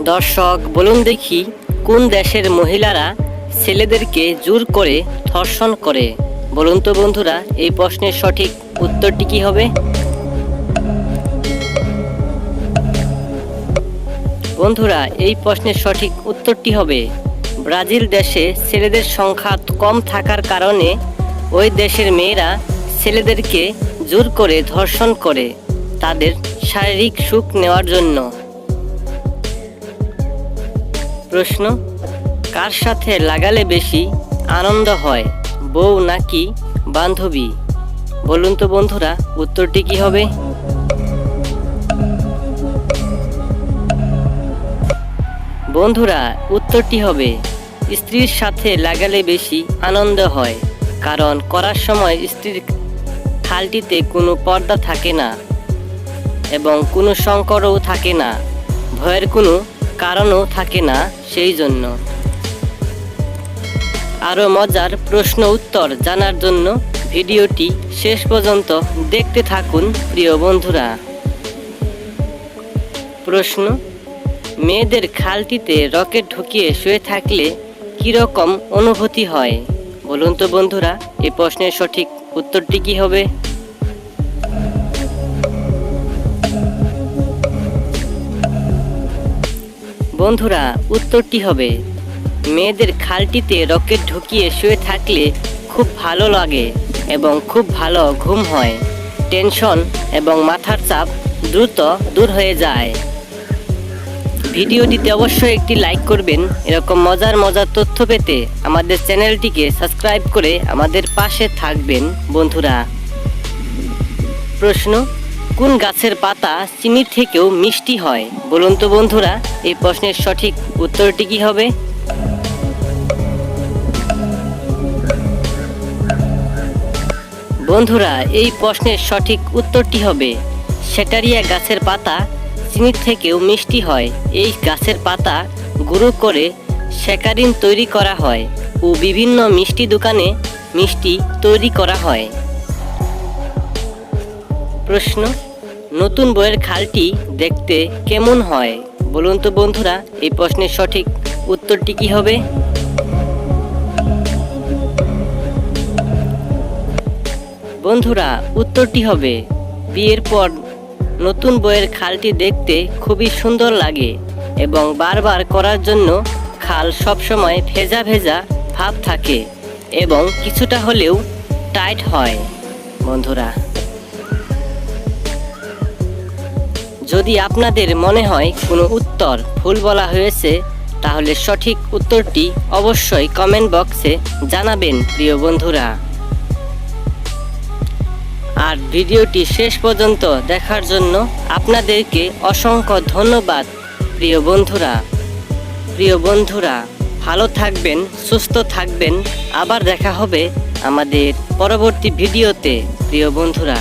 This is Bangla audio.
দর্শক বলুন দেখি, কোন দেশের মহিলারা ছেলেদেরকে জোর করে ধর্ষণ করে? বলুন তো বন্ধুরা, এই প্রশ্নের সঠিক উত্তরটি কি হবে? বন্ধুরা, এই প্রশ্নের সঠিক উত্তরটি হবে ব্রাজিল দেশে ছেলেদের সংখ্যা কম থাকার কারণে ওই দেশের মেয়েরা ছেলেদেরকে জোর করে ধর্ষণ করে তাদের শারীরিক সুখ নেওয়ার জন্য। প্রশ্ন, কার সাথে লাগালে বেশি আনন্দ হয়, বউ নাকি বান্ধবী? বলুন তো বন্ধুরা, উত্তরটি কি হবে? বন্ধুরা, উত্তরটি হবে স্ত্রীর সাথে লাগালে বেশি আনন্দ হয়, কারণ করার সময় স্ত্রীর খালটিতে কোনো পর্দা থাকে না এবং কোনো সংকটও থাকে না, ভয়ের কোনো কারণও থাকে না। সেই জন্য আরও মজার প্রশ্ন উত্তর জানার জন্য ভিডিওটি শেষ পর্যন্ত দেখতে থাকুন প্রিয় বন্ধুরা। প্রশ্ন, মেয়েদের খালটিতে রকেট ঢুকিয়ে শুয়ে থাকলে কীরকম অনুভূতি হয়? বলুন তো বন্ধুরা, এই প্রশ্নের সঠিক উত্তরটি কি হবে? বন্ধুরা, উত্তরটি হবে মেয়েদের খালটিতে রকেট ঢুকিয়ে শুয়ে থাকলে খুব ভালো লাগে এবং খুব ভালো ঘুম হয়, টেনশন এবং মাথার চাপ দ্রুত দূর হয়ে যায়। ভিডিওটিতে অবশ্যই একটি লাইক করবেন। এরকম মজার মজার তথ্য পেতে আমাদের চ্যানেলটিকে সাবস্ক্রাইব করে আমাদের পাশে থাকবেন বন্ধুরা। প্রশ্ন, কোন গাছের পাতা চিনির থেকেও মিষ্টি হয়? বলুন তো বন্ধুরা, এই প্রশ্নের সঠিক উত্তরটি কি হবে? বন্ধুরা, এই প্রশ্নের সঠিক উত্তরটি হবে সেটারিয়া গাছের পাতা চিনির থেকেও মিষ্টি হয়। এই গাছের পাতা গুঁড়ো করে স্যাকারিন তৈরি করা হয় ও বিভিন্ন মিষ্টি দোকানে মিষ্টি তৈরি করা হয়। প্রশ্ন, নতুন বইয়ের খালটি দেখতে কেমন হয়? বলুন তো বন্ধুরা, এই প্রশ্নের সঠিক উত্তরটি কি হবে? বন্ধুরা, উত্তরটি হবে বিয়ের পর নতুন বইয়ের খালটি দেখতে খুবই সুন্দর লাগে এবং বারবার করার জন্য খাল সবসময় ভেজা ভেজা ভাব থাকে এবং কিছুটা হলেও টাইট হয়। বন্ধুরা, যদি আপনাদের মনে হয় কোনো উত্তর ভুল বলা হয়েছে, তাহলে সঠিক উত্তরটি অবশ্যই কমেন্ট বক্সে জানাবেন প্রিয় বন্ধুরা। আর ভিডিওটি শেষ পর্যন্ত দেখার জন্য আপনাদেরকে অসংখ্য ধন্যবাদ প্রিয় বন্ধুরা। প্রিয় বন্ধুরা, ভালো থাকবেন, সুস্থ থাকবেন। আবার দেখা হবে আমাদের পরবর্তী ভিডিওতে প্রিয় বন্ধুরা।